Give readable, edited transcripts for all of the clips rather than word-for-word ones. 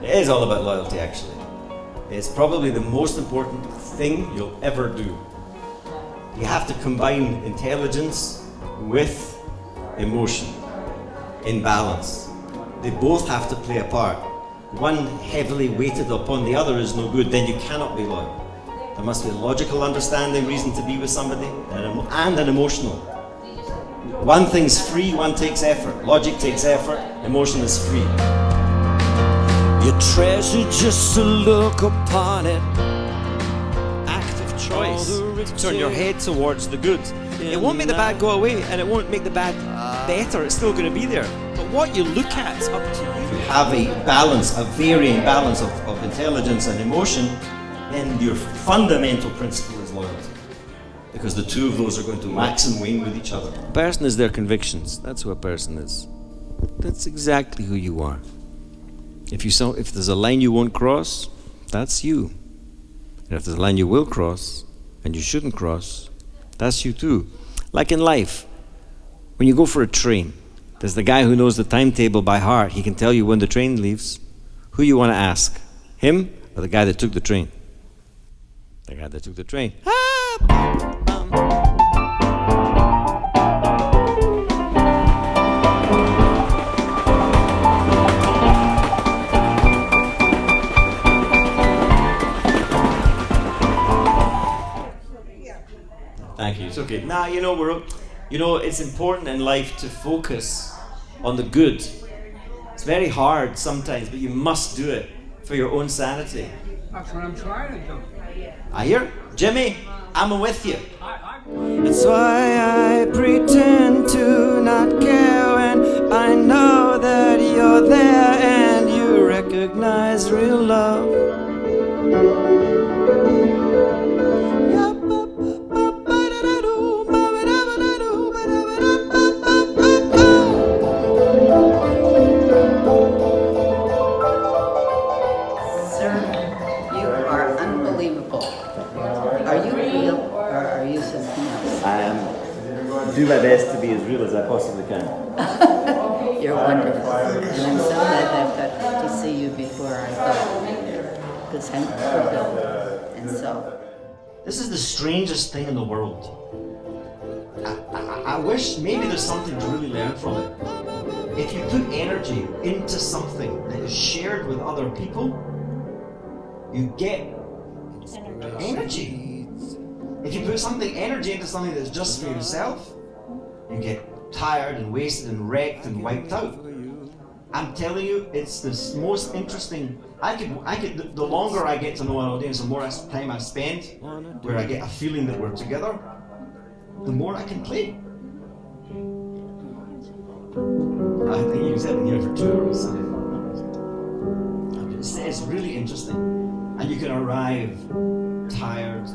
It is all about loyalty, actually. It's probably the most important thing you'll ever do. You have to combine intelligence with emotion in balance. They both have to play a part. One heavily weighted upon the other is no good, then you cannot be loyal. There must be a logical understanding, reason to be with somebody, and an emotional. One thing's free, one takes effort. Logic takes effort, emotion is free. You treasure just to look upon it. Active choice to turn your head towards the good. It won't make the bad go away, and it won't make the bad better. It's still going to be there. But what you look at is up to you. If you have a balance, a varying balance of intelligence and emotion, then your fundamental principle is loyalty. Because the two of those are going to wax and wane with each other. A person is their convictions. That's who a person is. That's exactly who you are. If there's a line you won't cross, that's you. And if there's a line you will cross, and you shouldn't cross, that's you too. Like in life, when you go for a train, there's the guy who knows the timetable by heart. He can tell you when the train leaves. Who you want to ask? Him or the guy that took the train? The guy that took the train. Thank you. It's okay. Now, it's important in life to focus on the good. It's very hard sometimes, but you must do it for your own sanity. That's what I'm trying to do. I hear, Jimmy, I'm with you. That's why I pretend to not care when I know that you're there and you recognize real love. Do my best to be as real as I possibly can. You're wonderful. And I'm so glad I've got to see you before I go. Because I'm fulfilled. And so. This is the strangest thing in the world. I wish maybe there's something to really learn from it. If you put energy into something that is shared with other people, you get energy. If you put energy into something that's just for yourself, you get tired and wasted and wrecked and wiped out. I'm telling you, it's the most interesting. The longer I get to know an audience, the more time I spend, where I get a feeling that we're together, the more I can play. I think you said in here for 2 hours. It's really interesting, and you can arrive tired,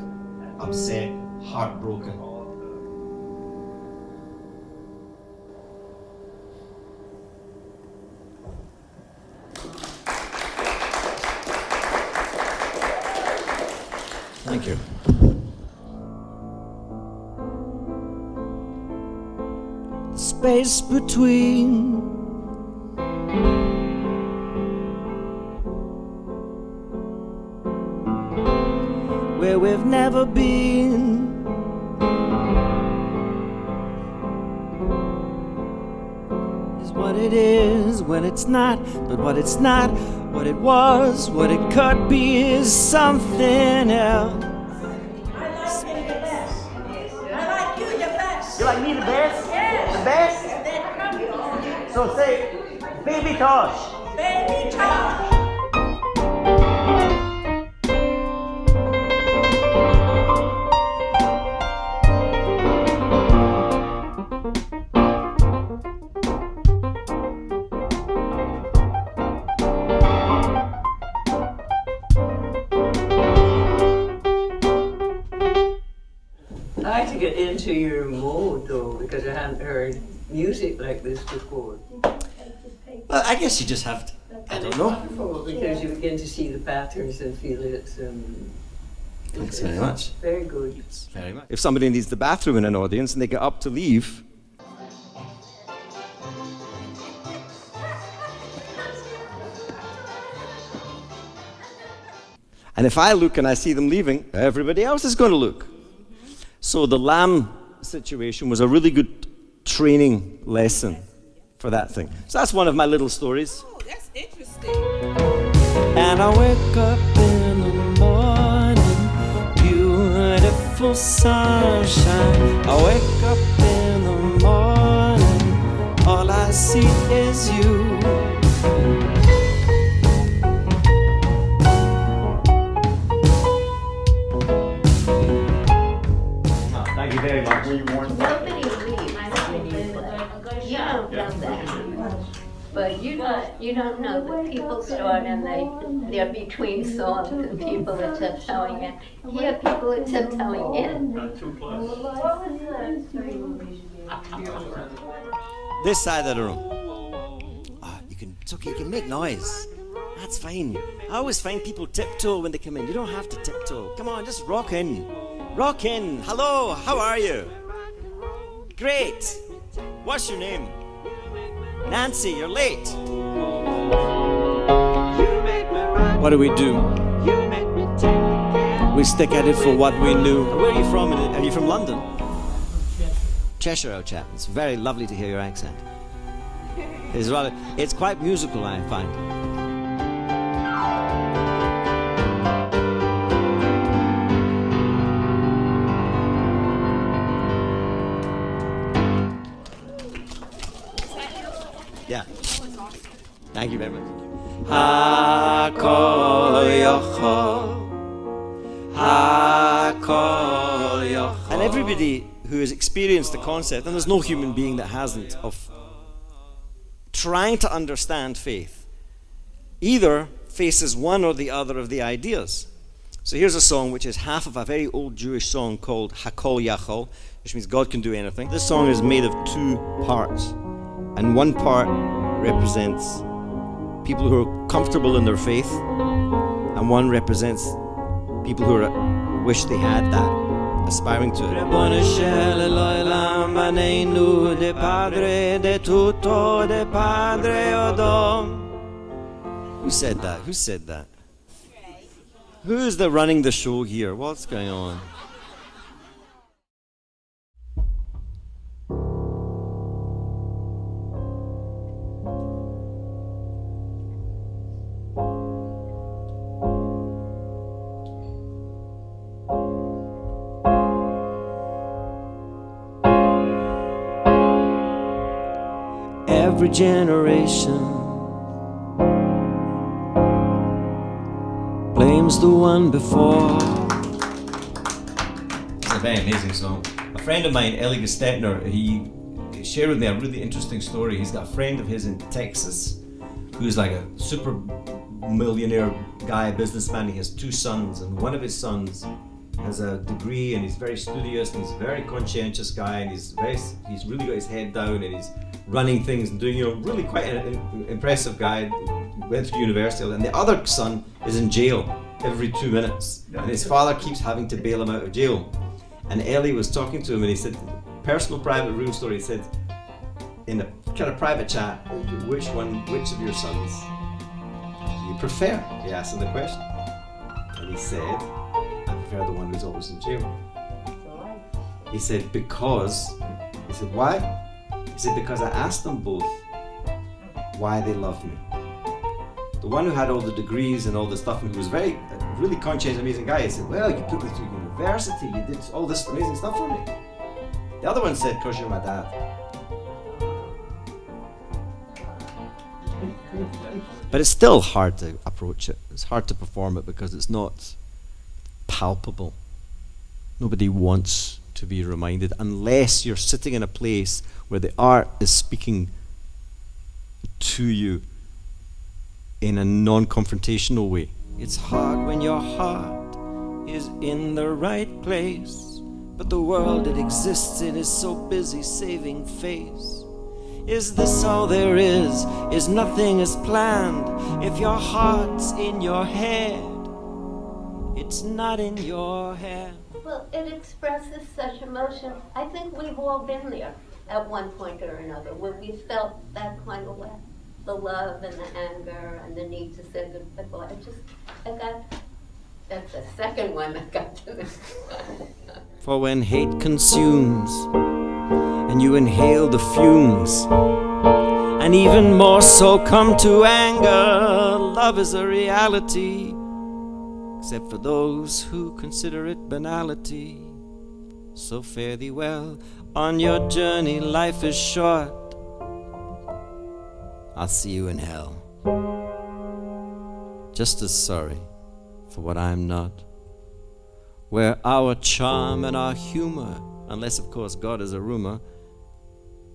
upset, heartbroken. Thank you. Space between where we've never been. Is what it is when it's not, but what it's not, what it was, what it could be is something else. I like you the best. I like you the best. You like me the best? Yes. The best? Then come So say, Baby Tosh. Baby Tosh. I had to get into your mode though, because I hadn't heard music like this before. Well, I guess you just have to. I don't know. Wonderful, because you begin to see the patterns and feel it. Thanks very much. Very good. Very much. If somebody needs the bathroom in an audience and they get up to leave, And if I look and I see them leaving, everybody else is going to look. So the lamb situation was a really good training lesson for that thing. So that's one of my little stories. Oh, that's interesting. And I wake up in the morning, beautiful sunshine. I wake up in the morning, all I see is you. Thank you very much. Nobody leaves when you play. You don't know that. But you don't know that people start and they're between songs and people attempt telling it. Here people attempt telling it. This side of the room. Oh, it's okay, you can make noise. That's fine. I always find people tiptoe when they come in. You don't have to tiptoe. Come on, just rock in. Rock in. Hello, how are you? Great. What's your name? Nancy, you're late. What do? We stick at it for what we knew. Where are you from? Are you from London? Cheshire, old chap. It's very lovely to hear your accent. It's quite musical, I find. Yeah. Thank you very much. And everybody who has experienced the concept, and there's no human being that hasn't, of trying to understand faith, either faces one or the other of the ideas. So here's a song which is half of a very old Jewish song called Hakol Yachol, which means God can do anything. This song is made of two parts. And one part represents people who are comfortable in their faith, and one represents people who wish they had that, aspiring to it. Who said that? Who said that? Who's running the show here? What's going on? Every generation blames the one before. It's a very amazing song. A friend of mine, Ellie Gestetner, he shared with me a really interesting story. He's got a friend of his in Texas who's like a super millionaire guy, businessman. He has two sons, and one of his sons has a degree, and he's very studious, and he's a very conscientious guy, and he's really got his head down, and he's running things and doing, really quite an impressive guy. Went through university, and the other son is in jail every 2 minutes, and his father keeps having to bail him out of jail. And Ellie was talking to him, and he said, personal, private, real story. He said, in a kind of private chat, which of your sons do you prefer? He asked him the question, and he said, I prefer the one who's always in jail. He said, because. He said, why? He said, because I asked them both why they love me. The one who had all the degrees and all the stuff, and who was really conscientious, amazing guy, he said, well, you put me through university, you did all this amazing stuff for me. The other one said, because you're my dad. But it's still hard to approach it. It's hard to perform it because it's not palpable. Nobody wants to be reminded unless you're sitting in a place where the art is speaking to you in a non-confrontational way. It's hard when your heart is in the right place, but the world it exists in is so busy saving face. Is this all there is? Is nothing as planned? If your heart's in your head, it's not in your head. Well, it expresses such emotion. I think we've all been there at one point or another, when we felt that kind of way. The love and the anger and the need to say goodbye. That's the second one that got to me. For when hate consumes and you inhale the fumes, and even more so come to anger, love is a reality, except for those who consider it banality. So fare thee well on your journey, life is short. I'll see you in hell, just as sorry for what I'm not, where our charm and our humor, unless of course God is a rumor,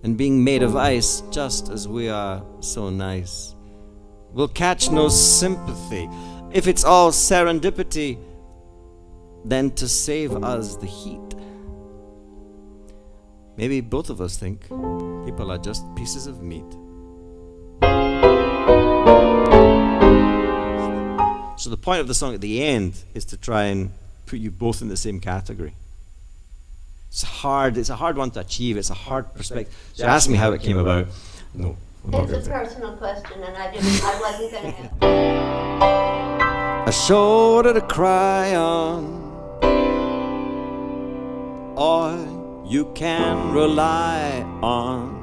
and being made of ice, just as we are so nice, will catch no sympathy. If it's all serendipity, then to save us the heat. Maybe both of us think people are just pieces of meat. So the point of the song at the end is to try and put you both in the same category. It's a hard one to achieve. It's a hard perspective. So ask me how it came about. No. It's a personal question, and I wasn't going to ask. A shoulder to cry on, or you can rely on.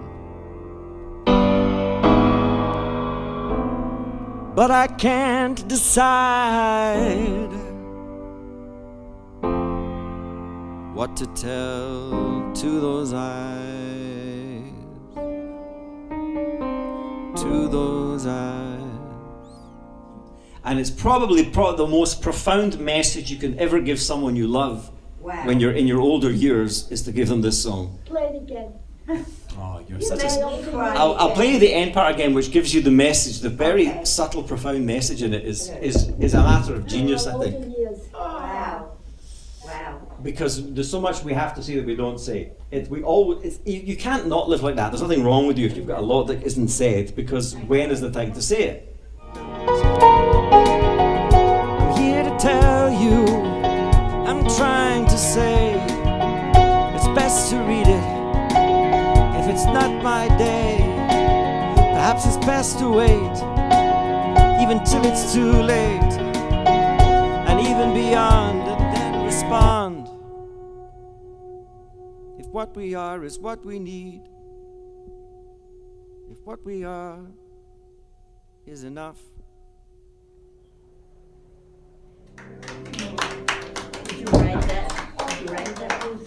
But I can't decide what to tell to those eyes, to those eyes. And it's probably the most profound message you can ever give someone you love. Wow. When you're in your older years, is to give them this song. Play it again. Oh, you're You such may a... all cry I'll again. play you the end part again, which gives you the message. The very Okay. subtle, profound message in it is a matter of genius, I think. Wow. Wow. Because there's so much we have to say that we don't say. You can't not live like that. There's nothing wrong with you if you've got a lot that isn't said, because when is the time to say it? I'm here to tell you, I'm trying to say, it's best to read it. If it's not my day, perhaps it's best to wait, even till it's too late, and even beyond, and then respond. If what we are is what we need, if what we are is enough. Did you write that? Did you write that, Bruce?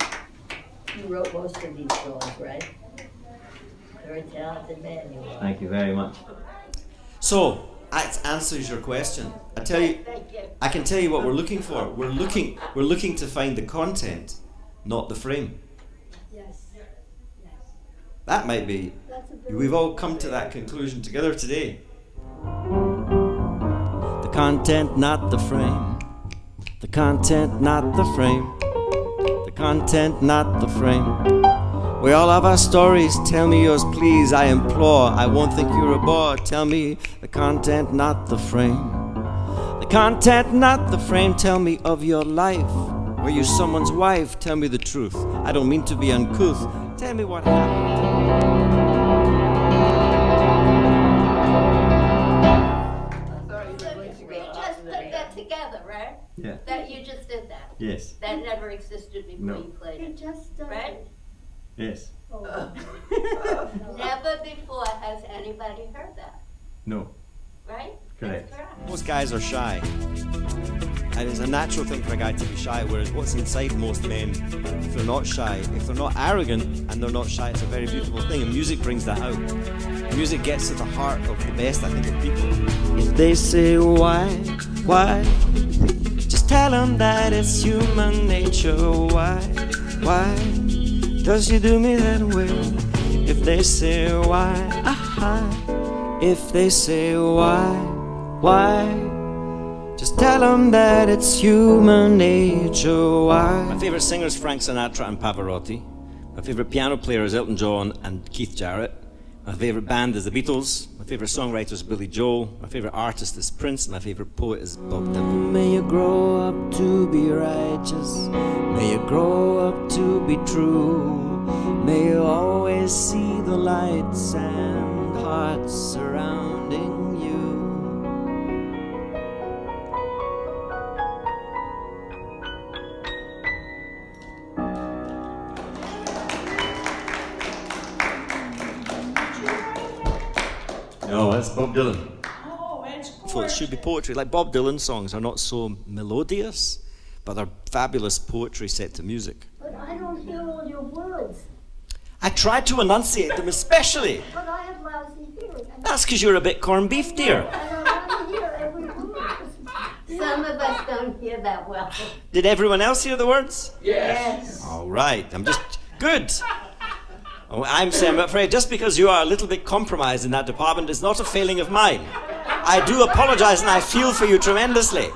You wrote most of these songs, right? Very talented man you are. Thank you very much. So, that answers your question. I can tell you what we're looking for. We're looking to find the content, not the frame. Yes. That might be. We've all come to that conclusion together today. The content, not the frame. The content, not the frame. The content, not the frame. We all have our stories. Tell me yours, please, I implore. I won't think you're a bore. Tell me the content, not the frame. The content, not the frame. Tell me of your life. Were you someone's wife? Tell me the truth. I don't mean to be uncouth. Tell me what happened. We just put that together, right? Yeah. That you just did that. Yes. That never existed before No. you played It it, just right? Yes. Never before has anybody heard that, No. right? Correct. That's correct. Most guys are shy. And it's a natural thing for a guy to be shy, whereas what's inside most men, if they're not shy, if they're not arrogant and they're not shy, it's a very beautiful thing, and music brings that out. Music gets to the heart of the best, I think, of people. If they say why, just tell them that it's human nature. Why does you do me that way? If they say why, if they say why, just tell them that it's human nature. Why? My favourite singer is Frank Sinatra and Pavarotti. My favourite piano player is Elton John and Keith Jarrett. My favourite band is the Beatles. My favourite songwriter is Billy Joel. My favourite artist is Prince. My favourite poet is Bob Dylan. May you grow up to be righteous. May you grow up to be true. May you always see the lights and hearts surrounding you. No, it's Bob Dylan. Oh, it's So it should be poetry. Like Bob Dylan songs are not so melodious, but they're fabulous poetry set to music. But I don't hear all your words. I try to enunciate them especially. But I have lousy hearing. That's because you're a bit corned beef, dear. I don't want to hear every word. Some of us don't hear that well. Did everyone else hear the words? Yes. All right, I'm just good. Oh, I'm afraid just because you are a little bit compromised in that department is not a failing of mine. I do apologize and I feel for you tremendously.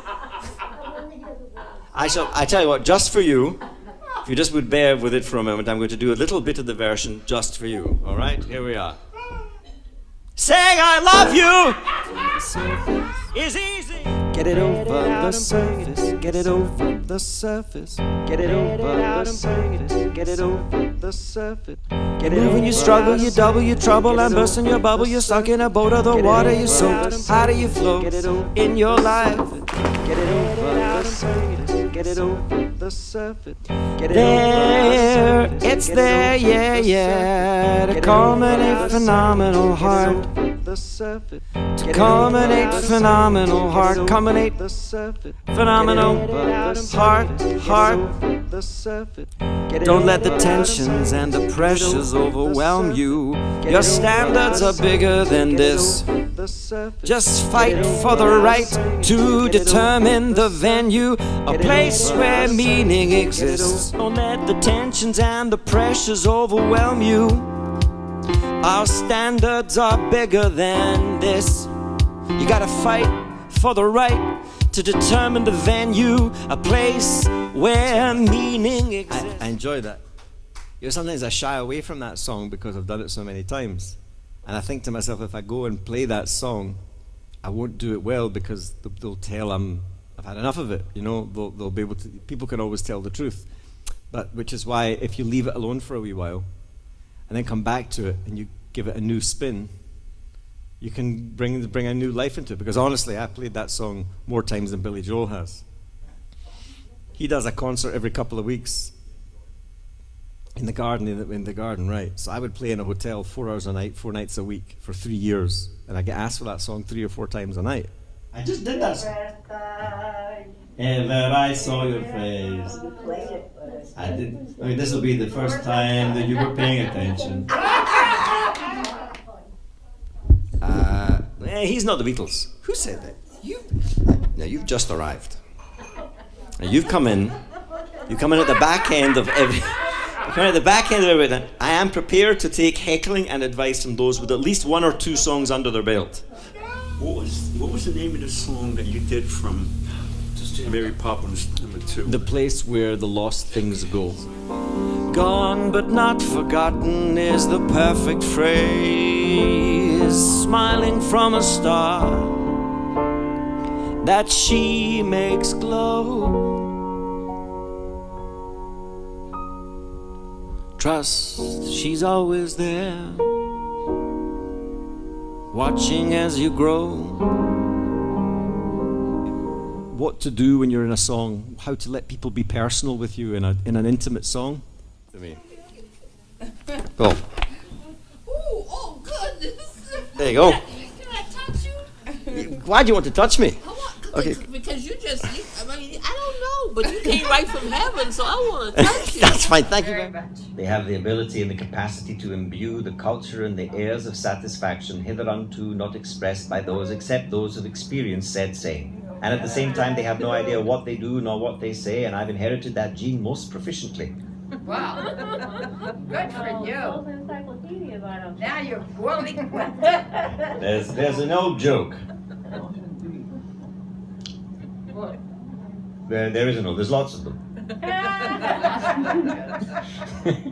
I tell you what, just for you, if you just would bear with it for a moment, I'm going to do a little bit of the version just for you. All right, here we are. Saying I love you is easy. Get it over the surface, get it over the surface, get it over the surface, get it over the surface. Get it when you struggle, you double, you trouble, and burst in your bubble. You're stuck in a boat of the water, you soak. How do you float in your life? Get it over the surface, get it over the surface. There, it's there, yeah, yeah. To culminate phenomenal heart. To culminate phenomenal heart, culminate phenomenal heart. Don't let the tensions and the pressures overwhelm you. Your standards are bigger than this. Just fight for the right to determine the venue, a place where meaning exists. Don't let the tensions and the pressures overwhelm you. Our standards are bigger than this. You gotta fight for the right to determine the venue, a place where meaning exists. I enjoy that. You know, sometimes I shy away from that song because I've done it so many times. And I think to myself, if I go and play that song, I won't do it well because they'll tell I've had enough of it. You know, they'll be able to, people can always tell the truth. But which is why if you leave it alone for a wee while, and then come back to it and you give it a new spin, you can bring a new life into it. Because honestly, I played that song more times than Billy Joel has. He does a concert every couple of weeks in the garden, right? So I would play in a hotel 4 hours a night, 4 nights a week for 3 years, and I get asked for that song 3 or 4 times a night. I just did that song. Ever I saw your face. I did. I mean, this will be the first time that you were paying attention. He's not the Beatles. Who said that? You? Now you've just arrived. Now you've come in. You come in at the back end of every. You come in at the back end of everything. I am prepared to take heckling and advice from those with at least 1 or 2 songs under their belt. What was the name of the song that you did from Mary Poppins #2? The place where the lost things go. Gone but not forgotten is the perfect phrase. Smiling from a star that she makes glow. Trust, she's always there, watching as you grow. What to do when you're in a song, how to let people be personal with you in an intimate song. To me. Oh. Ooh, oh goodness. There you go. Can I touch you? Why do you want to touch me? Okay. Because I don't know, but you came right from heaven, so I want to touch you. That's fine, thank you very much. They have the ability and the capacity to imbue the culture and the airs of satisfaction hitherunto not expressed by those except those who've experienced said sane. And at the same time, they have no idea what they do nor what they say, and I've inherited that gene most proficiently. Wow. Good for you. Now you're fully equipped. There's an old joke. What? There is an old. There's lots of them. Well,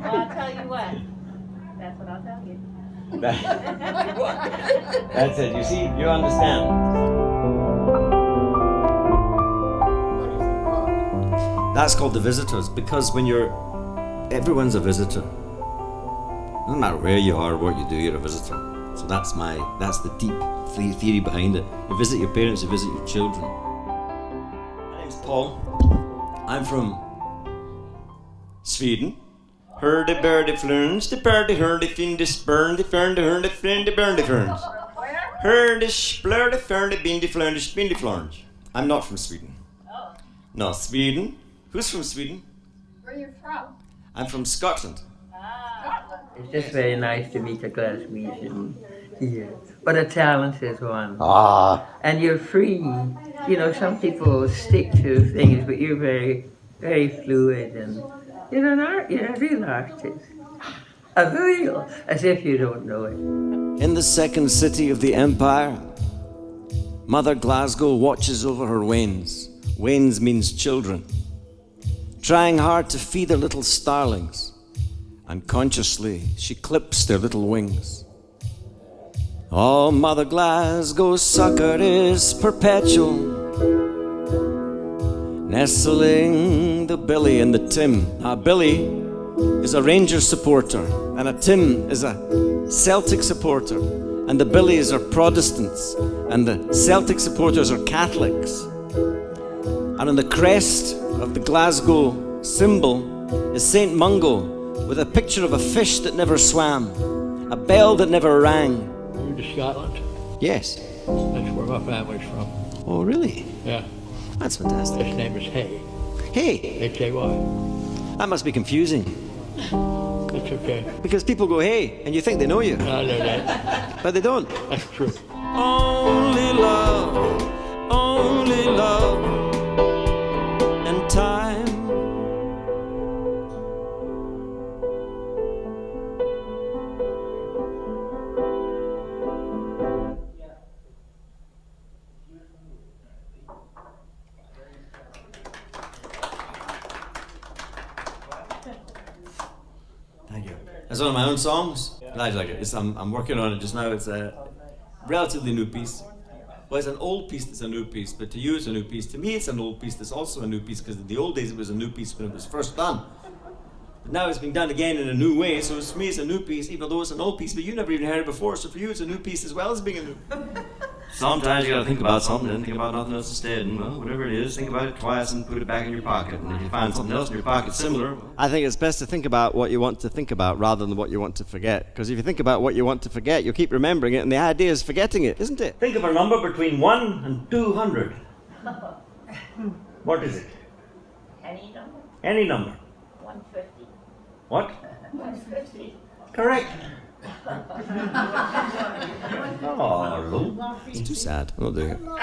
I'll tell you what. That's what I'll tell you. That's it. You see, you understand. That's called The Visitors, because when everyone's a visitor. No matter where you are or what you do, you're a visitor. So that's the deep theory behind it. You visit your parents, you visit your children. My name's Paul. I'm from Sweden. Hurdy-burdy flurns, the birdie hurdy fin, the spurn, the fern, the hurdy fin, the burn, the ferns. Herdish, blurdy, ferdy, bindy, flurnish, bindy, flornge. I'm not from Sweden. Oh. No, Sweden. Who's from Sweden? Where are you from? I'm from Scotland. Scotland. It's just very nice to meet a Glaswegian here. What a talented one. Ah. And you're free. You know, some people stick to things, but you're very, very fluid, and you're a real artist. As if you don't know it. In the second city of the empire, Mother Glasgow watches over her wains. Wains means children. Trying hard to feed her little starlings. Unconsciously, she clips their little wings. Oh, Mother Glasgow's succor is perpetual, nestling the Billy and the Tim. Now, Billy is a Rangers supporter, and a Tim is a Celtic supporter, and the Billies are Protestants, and the Celtic supporters are Catholics. And on the crest of the Glasgow symbol is St. Mungo, with a picture of a fish that never swam, a bell that never rang. You're to Scotland? Yes. That's where my family's from. Oh, really? Yeah. That's fantastic. His name is Hay. Hey, H-A-Y. that must be confusing. It's okay. Because people go, hey, and you think they know you. I know that. But they don't. That's true. Only love, and time. Thank you. That's one of my own songs. I like it. I'm working on it just now. It's a relatively new piece. Well, it's an old piece that's a new piece, but to you it's a new piece. To me, it's an old piece that's also a new piece, because in the old days it was a new piece when it was first done. But now it's being done again in a new way, so for me it's a new piece, even though it's an old piece, but you never even heard it before, so for you it's a new piece as well as being a new. Sometimes you gotta think about something and think about nothing else instead, and well, whatever it is, think about it twice and put it back in your pocket, and if you find something else in your pocket similar... I think it's best to think about what you want to think about rather than what you want to forget, because if you think about what you want to forget, you'll keep remembering it, and the idea is forgetting it, isn't it? Think of a number between 1 and 200. What is it? Any number? Any number. 150. What? 150. Correct. Oh, it's too sad. I'm not doing it. No.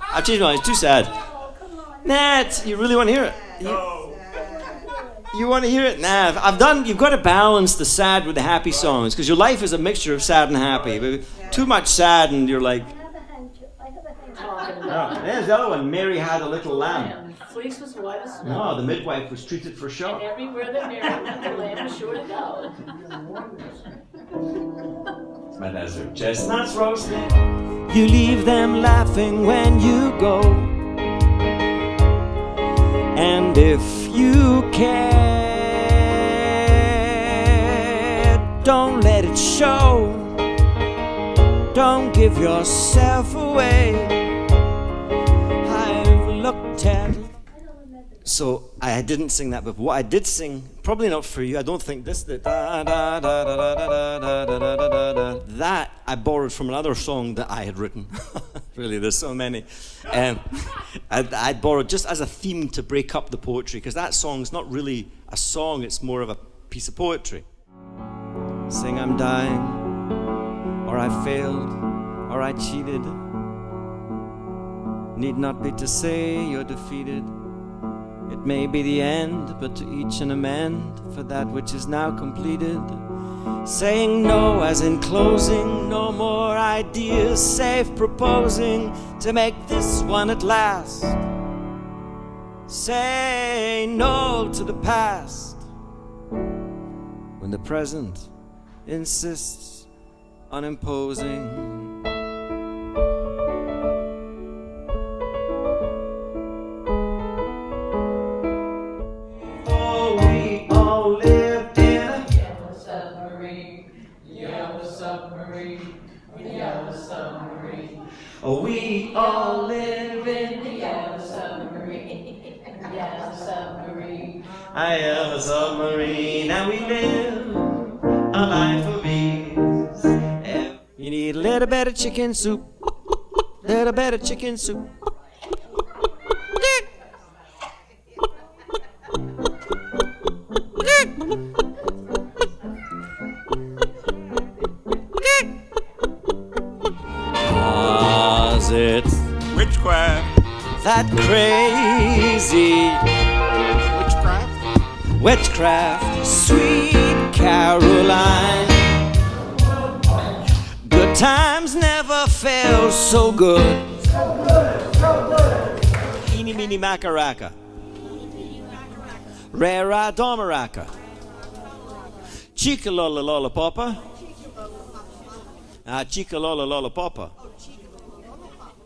I've changed my mind. It's too sad. Nat, you really want to hear it? You want to hear it? Nah, you've got to balance the sad with the happy songs, because your life is a mixture of sad and happy. But too much sad and you're like... Oh, there's the other one. Mary had a little lamb. Fleece was white as snow. No, the midwife was treated for shock. And everywhere they married, the lamb was sure to go. My desert chestnuts roasting. You leave them laughing when you go. And if you care, don't let it show. Don't give yourself away. I've looked at... So I didn't sing that, but what I did sing, probably not for you, I don't think this, that I borrowed from another song that I had written. Really, there's so many. I borrowed just as a theme to break up the poetry, because that song's not really a song, it's more of a piece of poetry. Sing I'm dying, or I failed, or I cheated. Need not be to say you're defeated. It may be the end, but to each an amend for that which is now completed. Saying no as in closing, no more ideas, safe proposing to make this one at last. Say no to the past when the present insists on imposing. Oh, we all live in the yellow submarine. Yellow submarine. I am a submarine, and we live a life of ease. You need a little Little bit of chicken soup. Little bit of chicken soup. Was it Witchcraft. that crazy witchcraft, sweet Caroline? Good times never felt so good. Eeny, meeny, macaraka. Rara domaraca. Chica lola lola papa. Chica lola lola papa.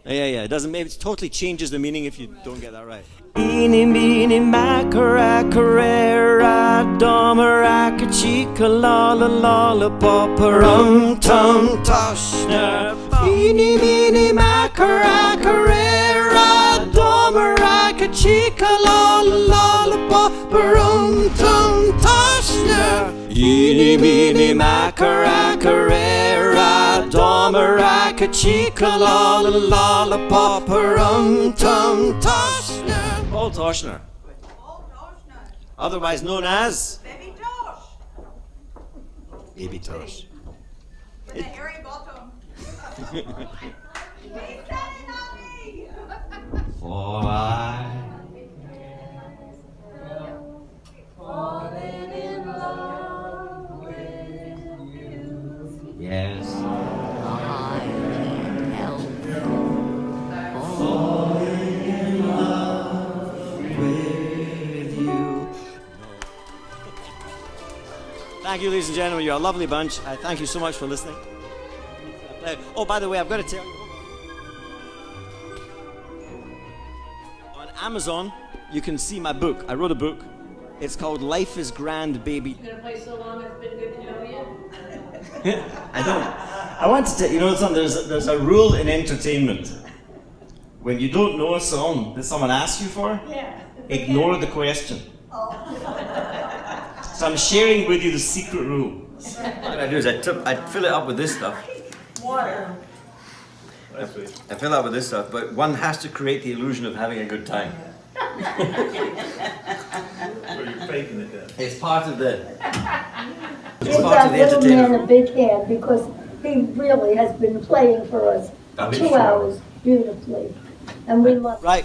Yeah. It doesn't. It totally changes the meaning if you don't get that right. Eeny, meeny, macaraka, rara, domaraca, chica, lolla, lolla, papa, tum, toshner. Eeny, meeny, macaraka, rara, domaraca, chica, lolla, lolla, papa, tum, toshner. Eeny, meeny, macaraka, rara, domaraca, chica, lolla, lolla, papa, tum, toshner. Paul Toshner, otherwise known as Baby Tosh. Baby Tosh. With a hairy bottom. He's standing on me. For I Falling in love with you. yes. I can't help With you. Thank you, ladies and gentlemen. You're a lovely bunch. I thank you so much for listening. Oh, by the way, I've got to tell you. On Amazon, you can see my book. I wrote a book. It's called Life is Grand, Baby. You're gonna play So Long It's Been Good to Know You? I don't. I want to tell you know something. There's a rule in entertainment. When you don't know a song that someone asks you for, ignore the question. So I'm sharing with you the secret rule. What I do is I fill it up with this stuff. Water. I fill it up with this stuff, but one has to create the illusion of having a good time. Or you're faking it then. It's part of the. It's Give part of that the little man a entertainment. big hand because he really has been playing for us I'll be 2 sure. hours beautifully. And we love Right.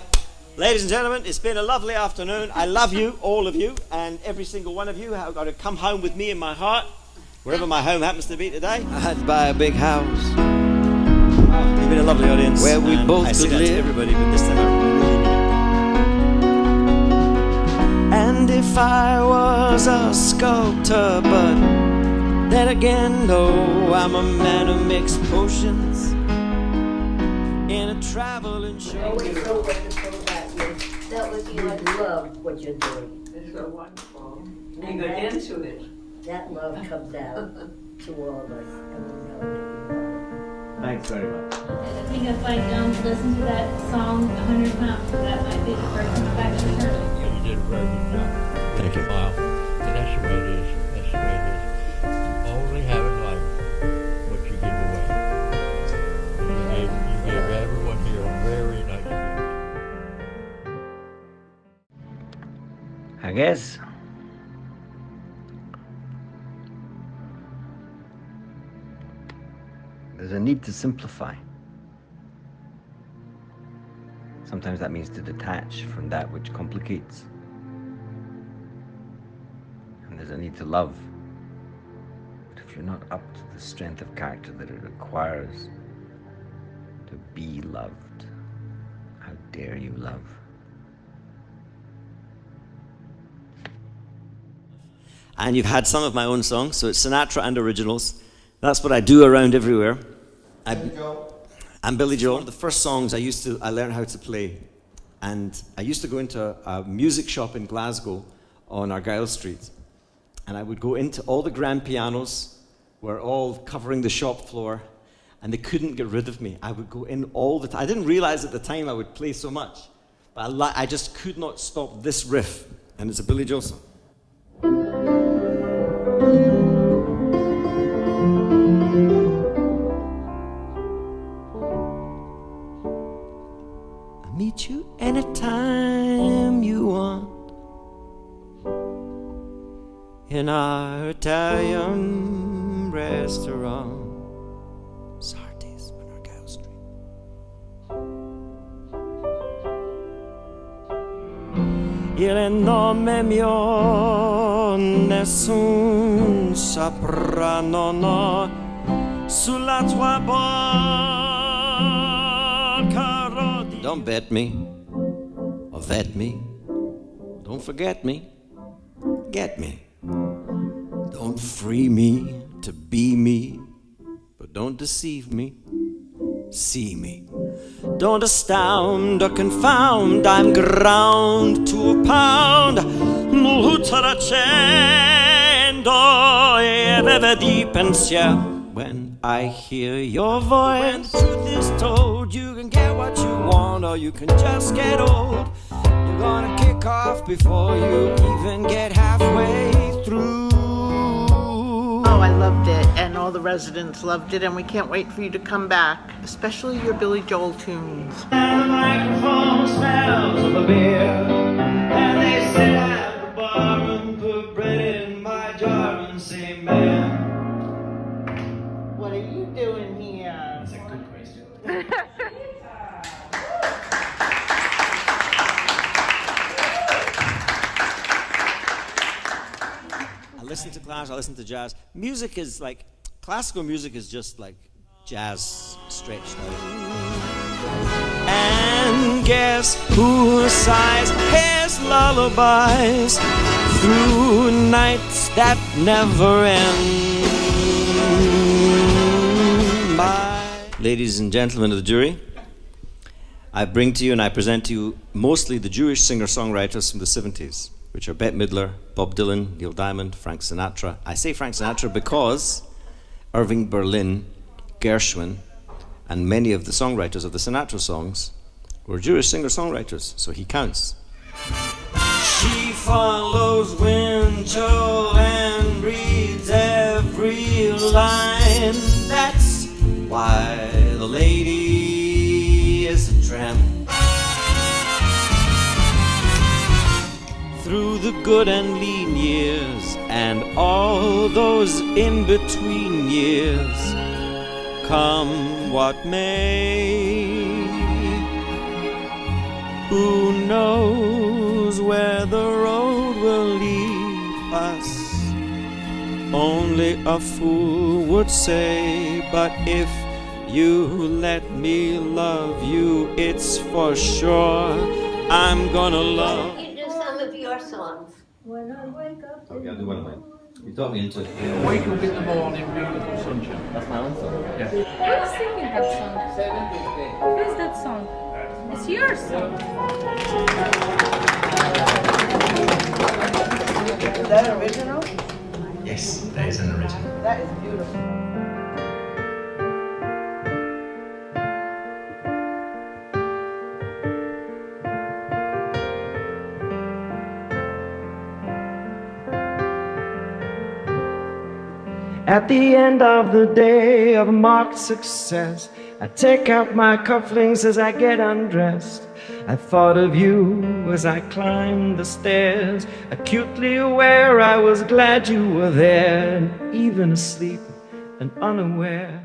Ladies and gentlemen, it's been a lovely afternoon. I love you, all of you, and every single one of you have got to come home with me in my heart, wherever my home happens to be today. I had to buy a big house. You've been a lovely audience. Where we both I could live. To everybody, but this time I really mean it. And if I was a sculptor, but then again, no, I'm a man who makes potions in a traveling show. Always so wonderful about you. That was You yours. love what you're doing. It's so wonderful. You And got that- into it. That love comes out to all of us, and we know it. Thanks very much. I think if I don't listen to that song 100 times, that might be the first time I've actually heard it. Yeah, you did a very good job. Thank you. Wow. And that's the way it is. That's the way it is. You only have in life what you give away. You gave everyone here a very nice gift. I guess there's a need to simplify. Sometimes that means to detach from that which complicates. And there's a need to love. But if you're not up to the strength of character that it requires to be loved, how dare you love? And you've had some of my own songs, so it's Sinatra and originals. That's what I do around everywhere. I'm Billy Joel. One of the first songs I learned how to play. And I used to go into a music shop in Glasgow on Argyle Street. And I would go into all the grand pianos, were all covering the shop floor, and they couldn't get rid of me. I would go in all the time. I didn't realize at the time I would play so much. But I just could not stop this riff. And it's a Billy Joel song. meet you anytime you want in our Italian restaurant. Sardi's on our Glasgow Street. Il nome mio nessun saprà, no, no, sulla tua bocca rodi. Don't bet me, or vet me, don't forget me, get me. Don't free me to be me, but don't deceive me, see me. Don't astound or confound, I'm ground to a pound. Multaracendo e vedi pensier. When I hear your voice, when the truth is told, you can get what you want or you can just get old. You're gonna kick off before you even get halfway through. Oh, I loved it, and all the residents loved it, and we can't wait for you to come back, especially your Billy Joel tunes. And the microphone smells of a beer, and they sit at the bar and put bread in my jar and say, man, What are you doing here? that's a good question. I listen to class, I listen to jazz. Music is like, classical music is just like jazz stretched out. And guess who sighs his lullabies through nights that never end? Ladies and gentlemen of the jury, I bring to you and I present to you mostly the Jewish singer-songwriters from the 70s, which are Bette Midler, Bob Dylan, Neil Diamond, Frank Sinatra. I say Frank Sinatra because Irving Berlin, Gershwin, and many of the songwriters of the Sinatra songs were Jewish singer-songwriters, so he counts. She follows Winchell and reads every line. That's why the lady is a tramp. Through the good and lean years and all those in-between years, come what may, who knows where the road will lead us? Only a fool would say, but if you let me love you, it's for sure I'm gonna love. You do some of your songs. When I wake up. Okay, I'll do one of mine. You taught me into it. Wake up in the morning, beautiful sunshine. That's my own song. Yeah. Who's singing that song? Who's that song? It's your song. Is that original? Yes, that is an original. That is beautiful. At the end of the day of marked success, I take out my cufflinks as I get undressed. I thought of you as I climbed the stairs, acutely aware I was glad you were there, and even asleep and unaware.